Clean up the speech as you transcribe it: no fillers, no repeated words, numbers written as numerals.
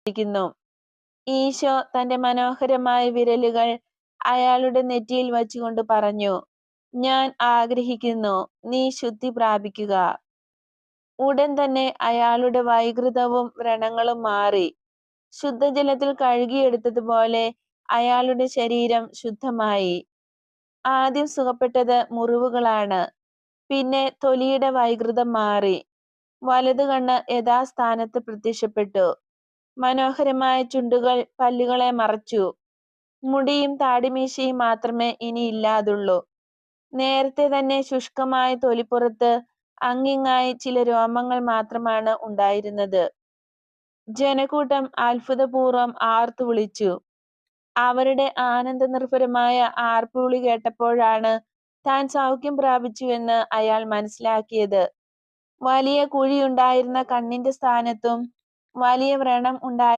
ിക്കുന്നു. ഈശോ തന്റെ മനോഹരമായ വിരലുകൾ അയാളുടെ നെറ്റിയിൽ വച്ചുകൊണ്ട് പറഞ്ഞു, ഞാൻ ആഗ്രഹിക്കുന്നു, നീ ശുദ്ധി പ്രാപിക്കുക. ഉടൻ തന്നെ അയാളുടെ വൈകൃതവും വ്രണങ്ങളും മാറി. ശുദ്ധജലത്തിൽ കഴുകിയെടുത്തതുപോലെ അയാളുടെ ശരീരം ശുദ്ധമായി. ആദ്യം സുഖപ്പെട്ടത് മുറിവുകളാണ്. പിന്നെ തൊലിയുടെ വൈകൃതം മാറി. വലതു കണ്ണ് യഥാസ്ഥാനത്ത് പ്രത്യക്ഷപ്പെട്ടു. മനോഹരമായ ചുണ്ടുകൾ പല്ലുകളെ മറച്ചു. മുടിയും താടിമീശയും മാത്രമേ ഇനി ഇല്ലാതുള്ളൂ. നേരത്തെ തന്നെ ശുഷ്കമായ തൊലിപ്പുറത്ത് അങ്ങിങ്ങായി ചില രോമങ്ങൾ മാത്രമാണ് ഉണ്ടായിരുന്നത്. ജനക്കൂട്ടം അത്ഭുതപൂർവം ആർത്തു വിളിച്ചു. അവരുടെ ആനന്ദനിർഭരമായ ആർപ്പുവിളി കേട്ടപ്പോഴാണ് താൻ സൗഖ്യം പ്രാപിച്ചുവെന്ന് അയാൾ മനസ്സിലാക്കിയത്. വലിയ കുഴിയുണ്ടായിരുന്ന കണ്ണിന്റെ സ്ഥാനത്തും വലിയ വ്രണം